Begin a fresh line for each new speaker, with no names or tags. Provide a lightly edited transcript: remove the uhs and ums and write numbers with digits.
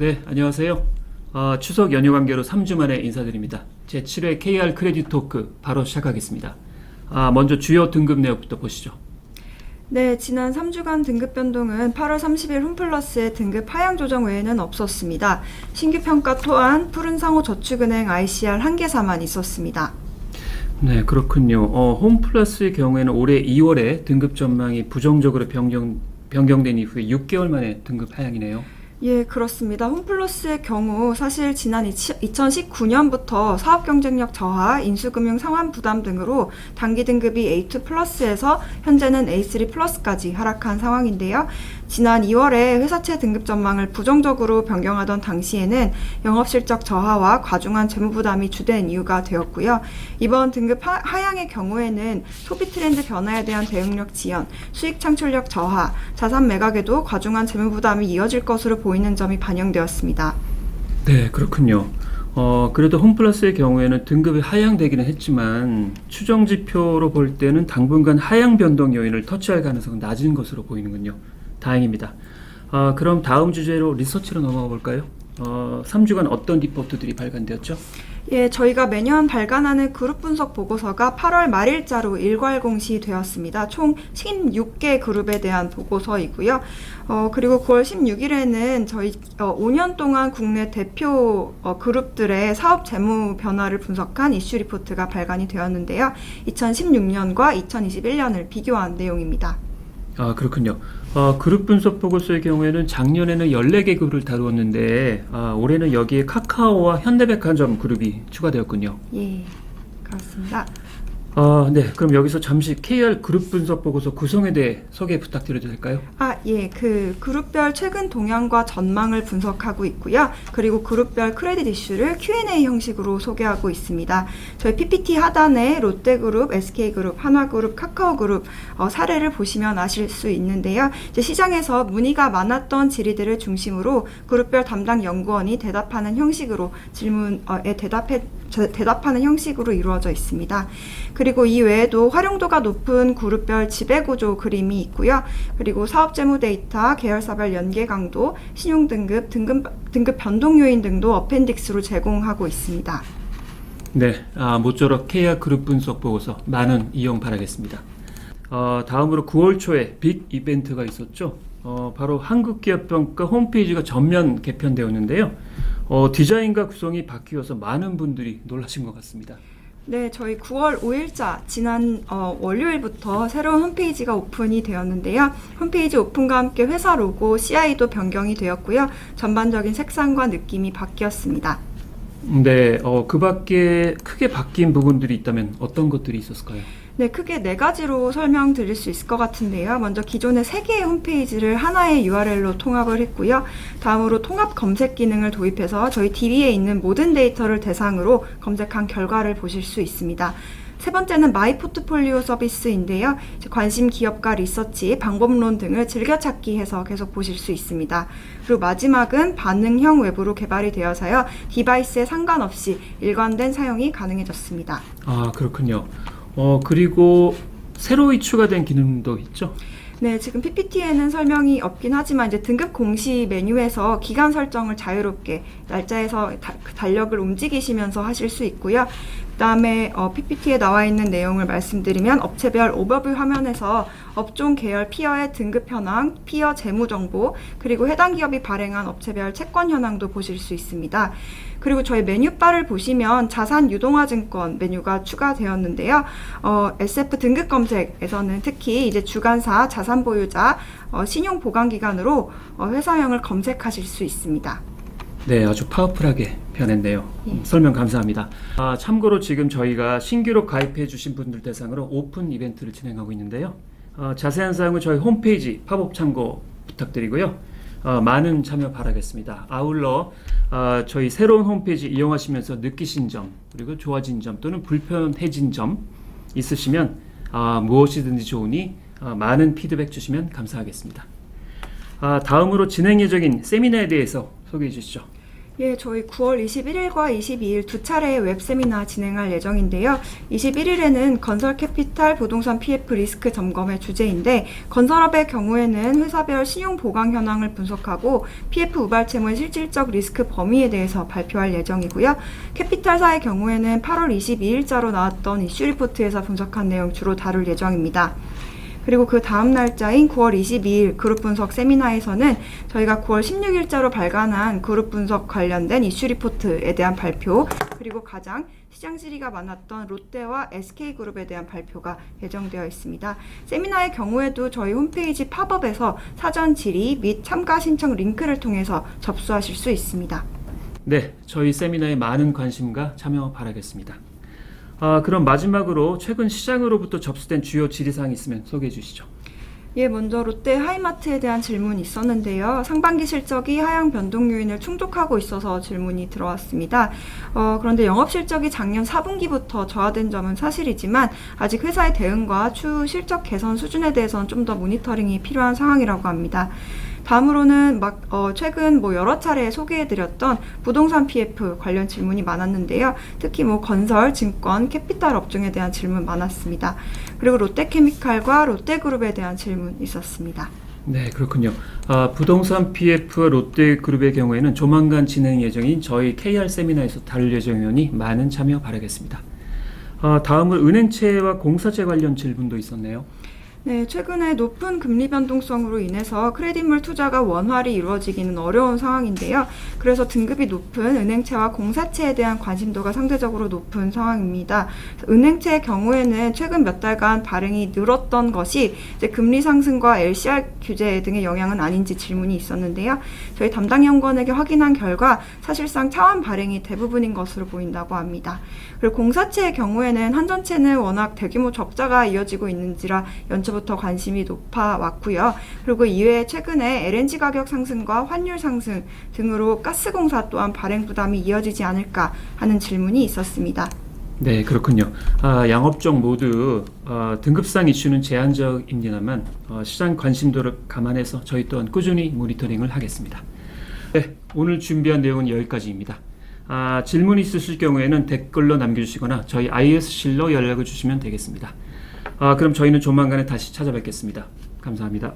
네, 안녕하세요. 추석 연휴 관계로 3주 만에 인사드립니다. 제7회 KR 크레딧 토크 바로 시작하겠습니다. 먼저 주요 등급 내역부터 보시죠.
네, 지난 3주간 등급 변동은 8월 30일 홈플러스의 등급 하향 조정 외에는 없었습니다. 신규 평가 또한 푸른상호저축은행 ICR 한계사만 있었습니다.
네, 그렇군요. 홈플러스의 경우에는 올해 2월에 등급 전망이 부정적으로 변경된 이후에 6개월 만에 등급 하향이네요.
예, 그렇습니다. 홈플러스의 경우 사실 지난 2019년부터 사업 경쟁력 저하, 인수금융 상환 부담 등으로 단기 등급이 A2 플러스에서 현재는 A3 플러스까지 하락한 상황인데요. 지난 2월에 회사채 등급 전망을 부정적으로 변경하던 당시에는 영업실적 저하와 과중한 재무부담이 주된 이유가 되었고요. 이번 등급 하향의 경우에는 소비 트렌드 변화에 대한 대응력 지연, 수익 창출력 저하, 자산 매각에도 과중한 재무부담이 이어질 것으로 보이는 점이 반영되었습니다.
네, 그렇군요. 그래도 홈플러스의 경우에는 등급이 하향되기는 했지만 추정 지표로 볼 때는 당분간 하향 변동 요인을 터치할 가능성은 낮은 것으로 보이는군요. 다행입니다. 그럼 다음 주제로 리서치로 넘어가 볼까요? 3주간 어떤 리포트들이 발간되었죠?
예, 저희가 매년 발간하는 그룹 분석 보고서가 8월 말일자로 일괄 공시되었습니다. 총 16개 그룹에 대한 보고서이고요. 그리고 9월 16일에는 저희 5년 동안 국내 대표 그룹들의 사업 재무 변화를 분석한 이슈 리포트가 발간이 되었는데요. 2016년과 2021년을 비교한 내용입니다.
그렇군요. 그룹 분석 보고서의 경우에는 작년에는 14개 그룹을 다루었는데 올해는 여기에 카카오와 현대백화점 그룹이 추가되었군요.
예, 그렇습니다.
네. 그럼 여기서 잠시 KR 그룹 분석 보고서 구성에 대해 소개 부탁드려도 될까요?
예. 그 그룹별 최근 동향과 전망을 분석하고 있고요. 그리고 그룹별 크레딧 이슈를 Q&A 형식으로 소개하고 있습니다. 저희 PPT 하단에 롯데그룹, SK그룹, 한화그룹, 카카오그룹 사례를 보시면 아실 수 있는데요. 이제 시장에서 문의가 많았던 질의들을 중심으로 그룹별 담당 연구원이 대답하는 형식으로 질문에 대답하는 형식으로 이루어져 있습니다. 그리고 이 외에도 활용도가 높은 그룹별 지배구조 그림이 있고요. 그리고 사업재무 데이터, 계열사별 연계 강도, 신용등급, 등급 변동 요인 등도 어펜딕스로 제공하고 있습니다.
네, 모쪼록 KR 그룹 분석 보고서 많은 이용 바라겠습니다. 다음으로 9월 초에 빅 이벤트가 있었죠. 바로 한국기업평가 홈페이지가 전면 개편되었는데요. 디자인과 구성이 바뀌어서 많은 분들이 놀라신 것 같습니다.
네, 저희 9월 5일자 지난 월요일부터 새로운 홈페이지가 오픈이 되었는데요. 홈페이지 오픈과 함께 회사 로고, CI도 변경이 되었고요. 전반적인 색상과 느낌이 바뀌었습니다.
네, 그 밖에 크게 바뀐 부분들이 있다면 어떤 것들이 있었을까요?
네, 크게 4가지로 설명드릴 수 있을 것 같은데요. 먼저 기존의 3개의 홈페이지를 하나의 URL로 통합을 했고요. 다음으로 통합 검색 기능을 도입해서 저희 DB에 있는 모든 데이터를 대상으로 검색한 결과를 보실 수 있습니다. 세 번째는 마이 포트폴리오 서비스인데요. 관심 기업과 리서치, 방법론 등을 즐겨찾기 해서 계속 보실 수 있습니다. 그리고 마지막은 반응형 웹으로 개발이 되어서요. 디바이스에 상관없이 일관된 사용이 가능해졌습니다.
그렇군요. 그리고 새로 추가된 기능도 있죠?
네, 지금 PPT에는 설명이 없긴 하지만 이제 등급 공시 메뉴에서 기간 설정을 자유롭게 날짜에서 달력을 움직이시면서 하실 수 있고요. 그다음에 PPT에 나와 있는 내용을 말씀드리면 업체별 오버뷰 화면에서 업종 계열 피어의 등급 현황, 피어 재무 정보, 그리고 해당 기업이 발행한 업체별 채권 현황도 보실 수 있습니다. 그리고 저희 메뉴바를 보시면 자산 유동화 증권 메뉴가 추가되었는데요. SF 등급 검색에서는 특히 이제 주간사, 자산 보유자, 신용 보관 기간으로 회사명을 검색하실 수 있습니다.
네, 아주 파워풀하게 변했네요. 설명 감사합니다. 참고로 지금 저희가 신규로 가입해 주신 분들 대상으로 오픈 이벤트를 진행하고 있는데요. 자세한 사항은 저희 홈페이지 팝업 참고 부탁드리고요. 많은 참여 바라겠습니다. 아울러 저희 새로운 홈페이지 이용하시면서 느끼신 점, 그리고 좋아진 점 또는 불편해진 점 있으시면 무엇이든지 좋으니 많은 피드백 주시면 감사하겠습니다. 다음으로 진행 예정인 세미나에 대해서 소개해 주시죠.
예, 저희 9월 21일과 22일 두 차례의 웹세미나 진행할 예정인데요. 21일에는 건설 캐피탈 부동산 PF 리스크 점검의 주제인데, 건설업의 경우에는 회사별 신용 보강 현황을 분석하고 PF 우발채무의 실질적 리스크 범위에 대해서 발표할 예정이고요. 캐피탈사의 경우에는 8월 22일자로 나왔던 이슈 리포트에서 분석한 내용 주로 다룰 예정입니다. 그리고 그 다음 날짜인 9월 22일 그룹 분석 세미나에서는 저희가 9월 16일자로 발간한 그룹 분석 관련된 이슈 리포트에 대한 발표, 그리고 가장 시장 질의가 많았던 롯데와 SK그룹에 대한 발표가 예정되어 있습니다. 세미나의 경우에도 저희 홈페이지 팝업에서 사전 질의 및 참가 신청 링크를 통해서 접수하실 수 있습니다.
네, 저희 세미나에 많은 관심과 참여 바라겠습니다. 그럼 마지막으로 최근 시장으로부터 접수된 주요 질의사항이 있으면 소개해 주시죠.
예, 먼저 롯데 하이마트에 대한 질문이 있었는데요. 상반기 실적이 하향 변동 요인을 충족하고 있어서 질문이 들어왔습니다. 그런데 영업 실적이 작년 4분기부터 저하된 점은 사실이지만 아직 회사의 대응과 추후 실적 개선 수준에 대해서는 좀 더 모니터링이 필요한 상황이라고 합니다. 다음으로는 최근 여러 차례 소개해드렸던 부동산 PF 관련 질문이 많았는데요. 특히 건설, 증권, 캐피탈 업종에 대한 질문 많았습니다. 그리고 롯데케미칼과 롯데그룹에 대한 질문 있었습니다.
네, 그렇군요. 부동산 PF와 롯데그룹의 경우에는 조만간 진행 예정인 저희 KR 세미나에서 다룰 예정이오니 많은 참여 바라겠습니다. 다음은 은행채와 공사채 관련 질문도 있었네요.
네, 최근에 높은 금리 변동성으로 인해서 크레딧물 투자가 원활히 이루어지기는 어려운 상황인데요. 그래서 등급이 높은 은행채와 공사채에 대한 관심도가 상대적으로 높은 상황입니다. 은행채의 경우에는 최근 몇 달간 발행이 늘었던 것이 이제 금리 상승과 LCR 규제 등의 영향은 아닌지 질문이 있었는데요. 저희 담당 연구원에게 확인한 결과 사실상 차환 발행이 대부분인 것으로 보인다고 합니다. 그리고 공사채의 경우에는 한전채는 워낙 대규모 적자가 이어지고 있는지라 연초부터 관심이 높아 왔고요. 그리고 이외에 최근에 LNG 가격 상승과 환율 상승 등으로 가스공사 또한 발행 부담이 이어지지 않을까 하는 질문이 있었습니다.
네, 그렇군요. 양업종 모두 등급상 이슈는 제한적입니다만 시장 관심도를 감안해서 저희 또한 꾸준히 모니터링을 하겠습니다. 네, 오늘 준비한 내용은 여기까지입니다. 질문 있으실 경우에는 댓글로 남겨주시거나 저희 IS실로 연락을 주시면 되겠습니다. 그럼 저희는 조만간에 다시 찾아뵙겠습니다. 감사합니다.